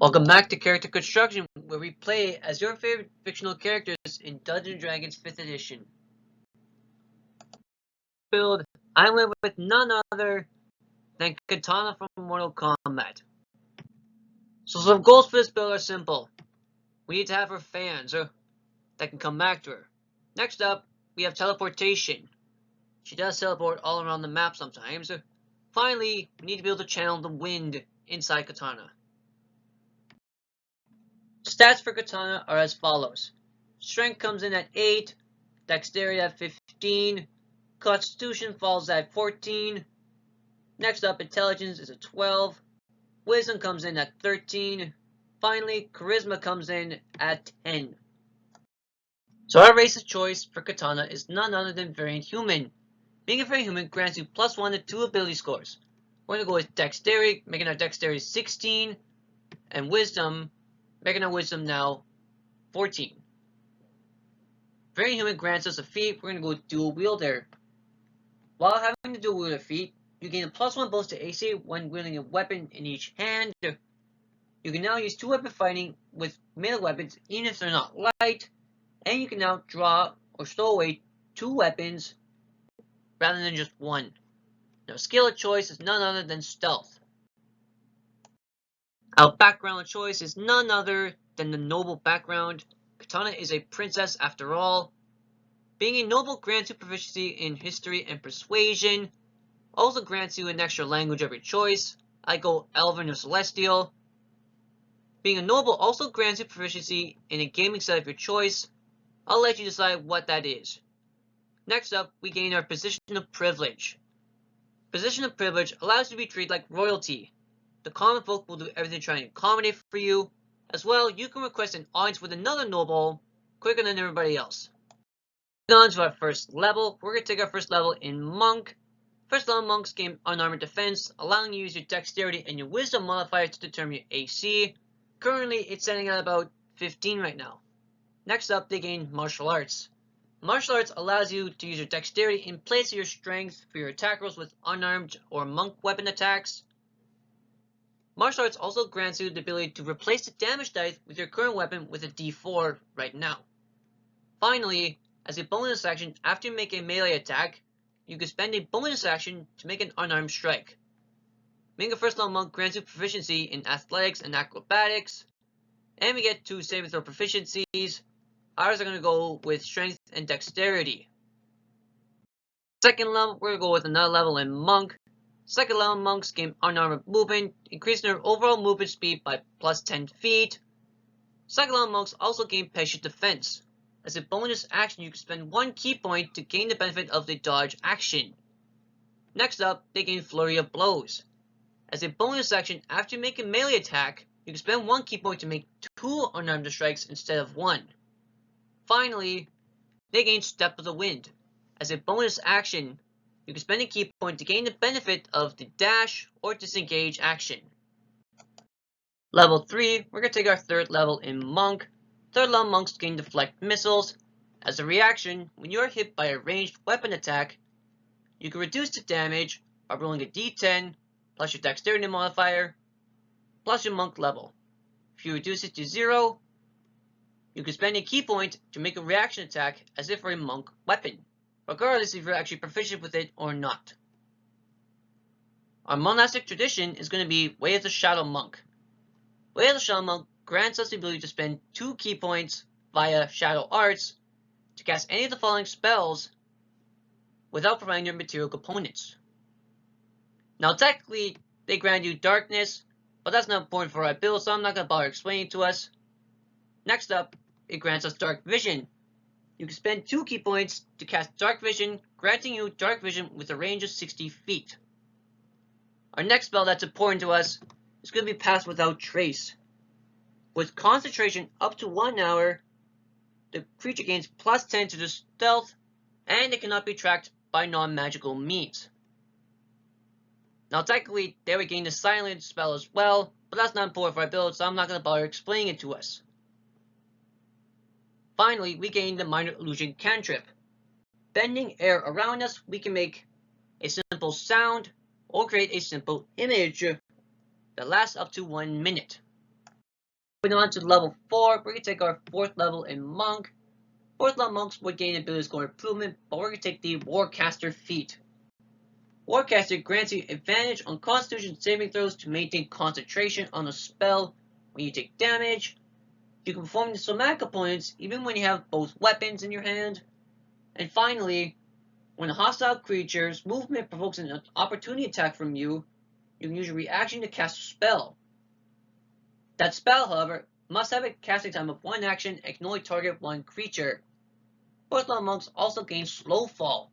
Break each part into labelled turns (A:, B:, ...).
A: Welcome back to Character Construction, where we play as your favorite fictional characters in Dungeons & Dragons 5th edition. Build, I went with none other than Kitana from Mortal Kombat. So some goals for this build are simple. We need to have her fans that can come back to her. Next up, we have teleportation. She does teleport all around the map sometimes. Finally, we need to be able to channel the wind inside Kitana. Stats for Kitana are as follows. Strength comes in at 8, Dexterity at 15, Constitution falls at 14. Next up, Intelligence is a 12, Wisdom comes in at 13. Finally, Charisma comes in at 10. So our race of choice for Kitana is none other than Variant Human. Being a Variant Human grants you +1 to 2 ability scores. We're going to go with Dexterity, making our Dexterity 16, and Wisdom, making our Wisdom now 14. Variant Human grants us a feat. We're going to go with Dual Wielder. While having the Dual Wielder feat, you gain a +1 bonus to AC when wielding a weapon in each hand. You can now use 2-weapon fighting with melee weapons even if they're not light, and you can now draw or stow away 2 weapons rather than just 1. Now, skill of choice is none other than Stealth. Our background of choice is none other than the Noble background. Kitana is a princess after all. Being a noble grants you proficiency in history and persuasion. Also grants you an extra language of your choice. I go Elven or Celestial. Being a noble also grants you proficiency in a gaming set of your choice. I'll let you decide what that is. Next up, we gain our Position of Privilege. Position of Privilege allows you to be treated like royalty. The common folk will do everything to try and accommodate for you. As well, you can request an audience with another noble quicker than everybody else. Moving on to our first level, we're going to take our first level in Monk. First level monks gain unarmored defense, allowing you to use your dexterity and your wisdom modifier to determine your AC. Currently, it's setting at about 15 right now. Next up, they gain martial arts. Martial arts allows you to use your dexterity in place of your strength for your attack rolls with unarmed or monk weapon attacks. Martial arts also grants you the ability to replace the damage dice with your current weapon with a D4 right now. Finally, as a bonus action, after you make a melee attack, you can spend a bonus action to make an unarmed strike. Being a first level monk grants you proficiency in athletics and acrobatics, and we get 2 saving throw proficiencies. Ours are going to go with strength and dexterity. Second level, we're going to go with another level in monk. Second level monks gain unarmored movement, increasing their overall movement speed by +10 feet. Second level monks also gain patient defense. As a bonus action, you can spend 1 key point to gain the benefit of the dodge action. Next up, they gain Flurry of Blows. As a bonus action, after you make a melee attack, you can spend 1 key point to make 2 unarmed strikes instead of 1. Finally, they gain Step of the Wind. As a bonus action, you can spend a key point to gain the benefit of the dash or disengage action. Level 3, we're going to take our third level in Monk. Third level monks gain Deflect Missiles. As a reaction, when you are hit by a ranged weapon attack, you can reduce the damage by rolling a d10 plus your dexterity modifier plus your monk level. If you reduce it to 0, you can spend a key point to make a reaction attack as if for a monk weapon, regardless if you're actually proficient with it or not. Our monastic tradition is going to be Way of the Shadow Monk. Way of the Shadow Monk grants us the ability to spend 2 key points via Shadow Arts to cast any of the following spells without providing your material components. Now technically, they grant you Darkness, but that's not important for our build, so I'm not going to bother explaining to us. Next up, it grants us Dark Vision. You can spend 2 key points to cast Dark Vision, granting you Dark Vision with a range of 60 feet. Our next spell that's important to us is going to be Pass Without Trace. With concentration up to 1 hour, the creature gains +10 to the stealth, and it cannot be tracked by non-magical means. Now technically, they would gain the silent spell as well, but that's not important for our build, so I'm not going to bother explaining it to us. Finally, we gain the Minor Illusion cantrip. Bending air around us, we can make a simple sound or create a simple image that lasts up to 1 minute. Moving on to level 4, we're going to take our 4th level in Monk. 4th level Monks would gain ability score improvement, but we're going to take the Warcaster feat. Warcaster grants you advantage on Constitution saving throws to maintain concentration on a spell when you take damage. You can perform the somatic components even when you have both weapons in your hand. And finally, when a hostile creature's movement provokes an opportunity attack from you, you can use your reaction to cast a spell. That spell, however, must have a casting time of 1 action and can only target 1 creature. 4th level monks also gain Slow Fall,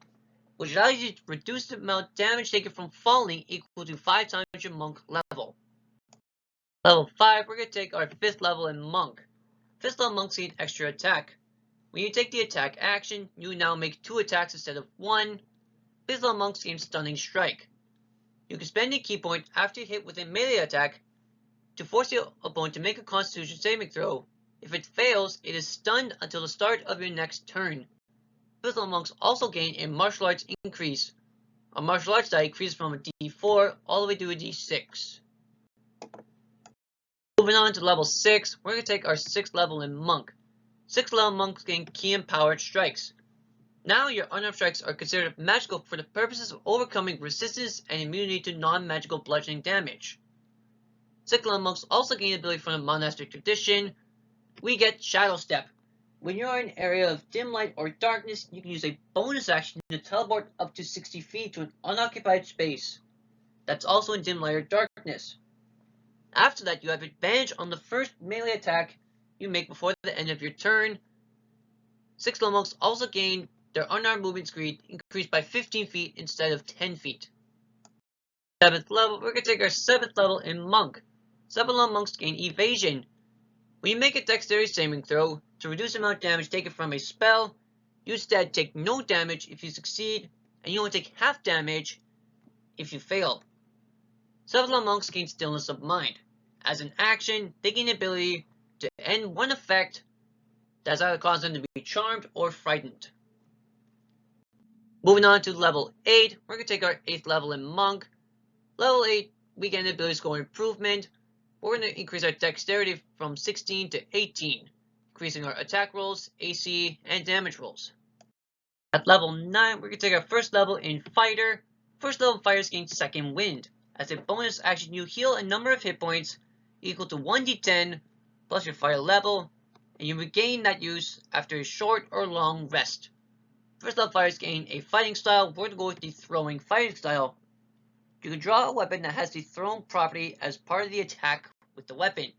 A: which allows you to reduce the amount of damage taken from falling equal to 5 times your monk level. Level 5, we're going to take our 5th level in Monk. 5th level monks gain extra attack. When you take the attack action, you now make 2 attacks instead of 1. 5th level monks gain Stunning Strike. You can spend a key point after you hit with a melee attack to force your opponent to make a Constitution saving throw. If it fails, it is stunned until the start of your next turn. 5th level monks also gain a Martial Arts increase. A Martial Arts die increases from a D4 all the way to a D6. Moving on to level 6, we're going to take our 6th level in Monk. 6th level monks gain Key Empowered Strikes. Now your unarmed strikes are considered magical for the purposes of overcoming resistance and immunity to non-magical bludgeoning damage. 6th level monks also gain ability from the monastic tradition. We get Shadow Step. When you are in an area of dim light or darkness, you can use a bonus action to teleport up to 60 feet to an unoccupied space that's also in dim light or darkness. After that, you have advantage on the first melee attack you make before the end of your turn. 6th level monks also gain their unarmed movement speed increased by 15 feet instead of 10 feet. 7th level, we're going to take our 7th level in Monk. 7th level monks gain Evasion. When you make a dexterity saving throw to reduce the amount of damage taken from a spell, you instead take no damage if you succeed, and you only take half damage if you fail. 7th level monks gain Stillness of Mind. As an action, they gain the ability to end one effect that's either caused them to be charmed or frightened. Moving on to level 8, we're going to take our 8th level in Monk. Level 8, we get an ability score improvement. We're going to increase our dexterity from 16 to 18, increasing our attack rolls, AC, and damage rolls. At level 9, we're going to take our 1st level in Fighter. 1st level fighters gain Second Wind. As a bonus action, you heal a number of hit points equal to 1d10 plus your fire level, and you regain that use after a short or long rest. 1st level fighters gain a fighting style. We're going to go with the throwing fighting style. You can draw a weapon that has the thrown property as part of the attack with the weapon.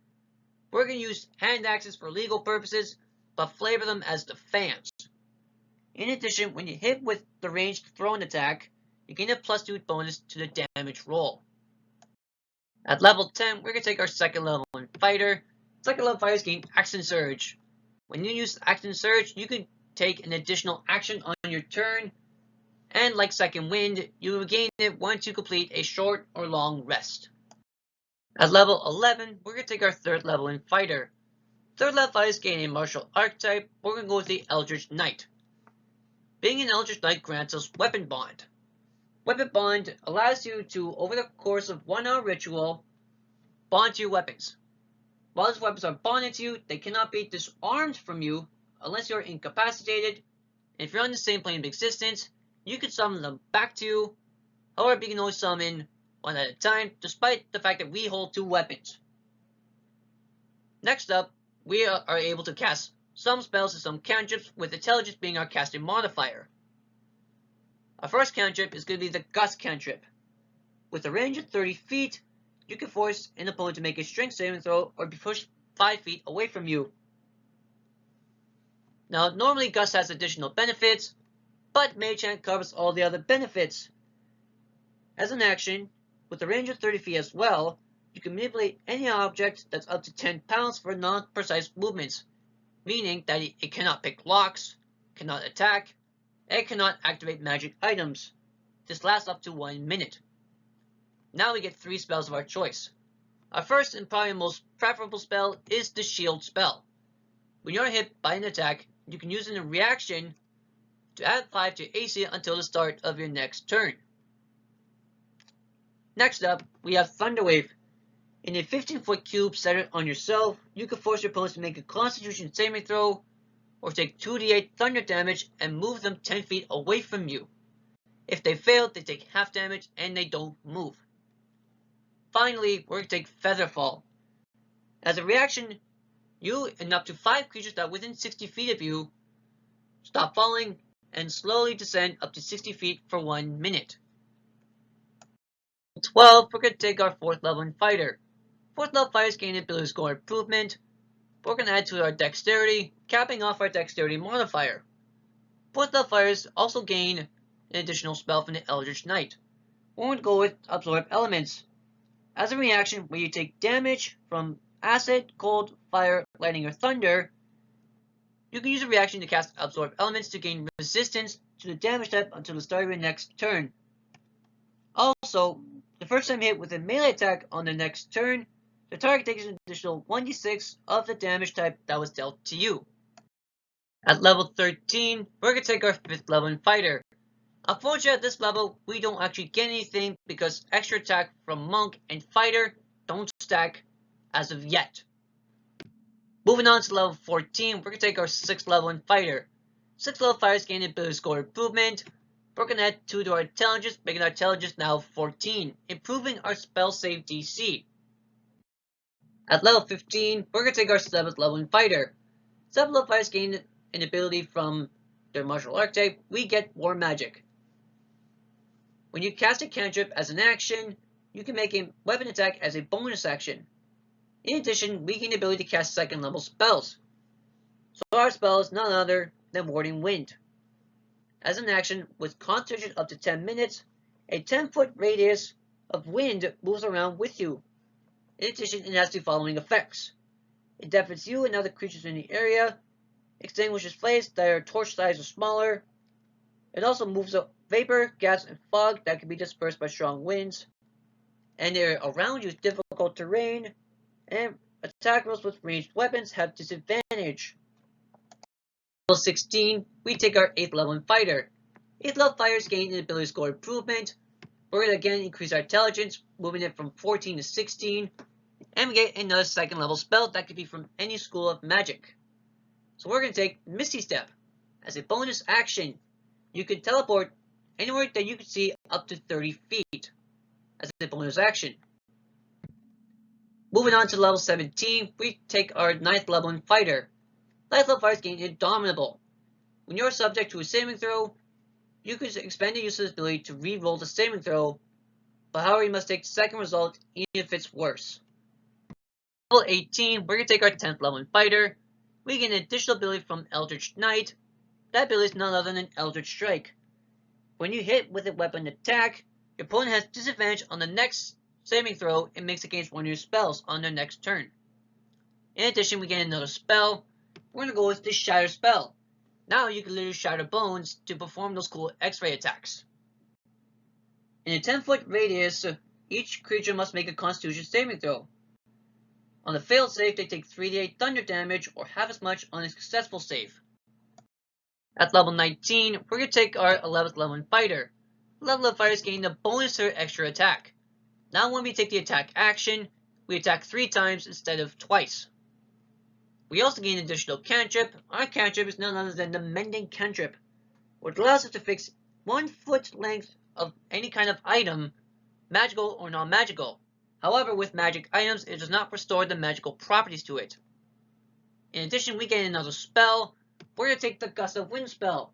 A: We're going to use hand axes for legal purposes, but flavor them as the fans. In addition, when you hit with the ranged thrown attack, you gain a +2 bonus to the damage roll. At level 10, we're going to take our 2nd level in Fighter. 2nd level fighters gain Action Surge. When you use Action Surge, you can take an additional action on your turn, and like Second Wind, you regain it once you complete a short or long rest. At level 11, we're going to take our 3rd level in Fighter. 3rd level fighters gain a martial archetype. We're going to go with the Eldritch Knight. Being an Eldritch Knight grants us Weapon Bond. Weapon Bond allows you to, over the course of 1 hour ritual, bond to your weapons. While these weapons are bonded to you, they cannot be disarmed from you unless you're incapacitated. And if you're on the same plane of existence, you can summon them back to you. However, you can only summon 1 at a time, despite the fact that we hold 2 weapons. Next up, we are able to cast some spells and some cantrips, with intelligence being our casting modifier. Our first cantrip is going to be the Gust cantrip. With a range of 30 feet, you can force an opponent to make a strength saving throw or be pushed 5 feet away from you. Now, normally Gust has additional benefits, but Mage Hand covers all the other benefits. As an action, with a range of 30 feet as well, you can manipulate any object that's up to 10 pounds for non-precise movements, meaning that it cannot pick locks, cannot attack, and cannot activate magic items. This lasts up to 1 minute. Now we get 3 spells of our choice. Our first and probably most preferable spell is the Shield spell. When you're hit by an attack, you can use it in a reaction to add 5 to AC until the start of your next turn. Next up, we have Thunderwave. In a 15-foot cube centered on yourself, you can force your opponents to make a Constitution saving throw, or take 2d8 thunder damage and move them 10 feet away from you. If they fail, they take half damage and they don't move. Finally, we're going to take Featherfall. As a reaction, you and up to 5 creatures that are within 60 feet of you stop falling and slowly descend up to 60 feet for 1 minute. 12, we're going to take our 4th level fighter. 4th level fighters gain ability score improvement. We're going to add to our dexterity, capping off our dexterity modifier. 4th level fighters also gain an additional spell from the Eldritch Knight. We're going to go with Absorb Elements. As a reaction, when you take damage from acid, cold, fire, lightning, or thunder, you can use a reaction to cast Absorb Elements to gain resistance to the damage type until the start of your next turn. Also, the first time hit with a melee attack on the next turn, the target takes an additional 1d6 of the damage type that was dealt to you. At level 13, we're going to take our 5th level fighter. Unfortunately, at this level, we don't actually get anything because extra attack from Monk and Fighter don't stack as of yet. Moving on to level 14, we're going to take our 6th level Fighter. 6th level Fighters gain ability score improvement. We're going to add 2 to our intelligence, making our intelligence now 14, improving our spell save DC. At level 15, we're going to take our 7th level Fighter. 7th level Fighters gain an ability from their martial archetype. We get War Magic. When you cast a cantrip as an action, you can make a weapon attack as a bonus action. In addition, we gain the ability to cast 2nd level spells. So our spell is none other than Warding Wind. As an action, with concentration up to 10 minutes, a 10-foot radius of wind moves around with you. In addition, it has the following effects. It deafens you and other creatures in the area, extinguishes flames that are torch size or smaller. It also moves up vapor, gas, and fog that can be dispersed by strong winds. And the area around you is difficult terrain, and attack rolls with ranged weapons have disadvantage. Level 16, we take our 8th level fighter. 8th level fighters gain an ability score improvement. We're going to again increase our intelligence, moving it from 14 to 16, and we get another 2nd level spell that could be from any school of magic. So we're going to take Misty Step. As a bonus action, you can teleport anywhere that you can see up to 30 feet as a bonus action. Moving on to level 17, we take our 9th level fighter. 9th level fighters gain Indomitable. When you're subject to a saving throw, you can expend the use of this ability to re-roll the saving throw, but however you must take the second result even if it's worse. Level 18, we're going to take our 10th level fighter. We get an additional ability from Eldritch Knight. That ability is none other than Eldritch Strike. When you hit with a weapon attack, your opponent has disadvantage on the next saving throw and makes against one of your spells on their next turn. In addition, we get another spell. We're going to go with the Shatter spell. Now you can literally shatter bones to perform those cool X-ray attacks. In a 10-foot radius, each creature must make a Constitution saving throw. On the failed save, they take 3d8 thunder damage or half as much on a successful save. At level 19, we're going to take our 11th level fighter. 11th level fighters gain the bonus to their extra attack. Now when we take the attack action, we attack 3 times instead of twice. We also gain an additional cantrip. Our cantrip is none other than the Mending cantrip, which allows us to fix 1 foot length of any kind of item, magical or non-magical. However, with magic items, it does not restore the magical properties to it. In addition, we gain another spell. We're going to take the Gust of Wind spell.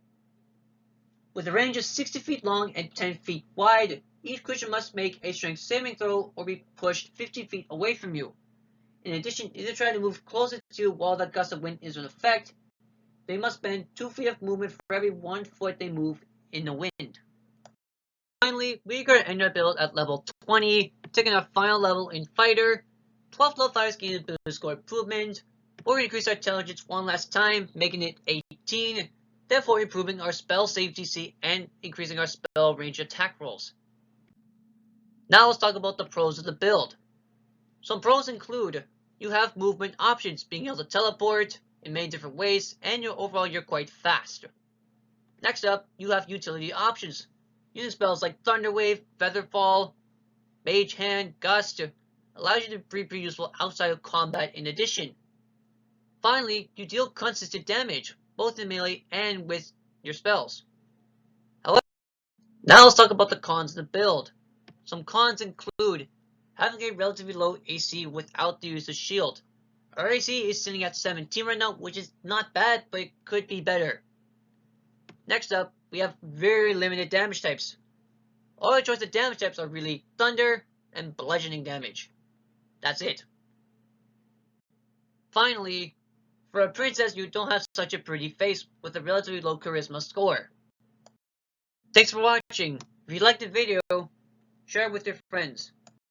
A: With a range of 60 feet long and 10 feet wide, each creature must make a strength saving throw or be pushed 50 feet away from you. In addition, if they try to move closer to you while the Gust of Wind is in effect, they must spend 2 feet of movement for every 1 foot they move in the wind. Finally, we are going to end our build at level 20, taking our final level in Fighter. 12th level fighters gain ability score improvement. We're going to increase our intelligence one last time, making it 18, therefore improving our spell save DC and increasing our spell range attack rolls. Now let's talk about the pros of the build. Some pros include, you have movement options, being able to teleport in many different ways, and overall you're quite fast. Next up, you have utility options, using spells like Thunder Wave, Featherfall, Mage Hand, Gust, allows you to be pretty useful outside of combat in addition. Finally, you deal consistent damage, both in melee and with your spells. However, now let's talk about the cons of the build. Some cons include having a relatively low AC without the use of shield. Our AC is sitting at 17 right now, which is not bad, but it could be better. Next up, we have very limited damage types. All our choice of damage types are really thunder and bludgeoning damage. That's it. Finally, for a princess, you don't have such a pretty face with a relatively low charisma score. Thanks for watching. If you liked the video, share it with your friends.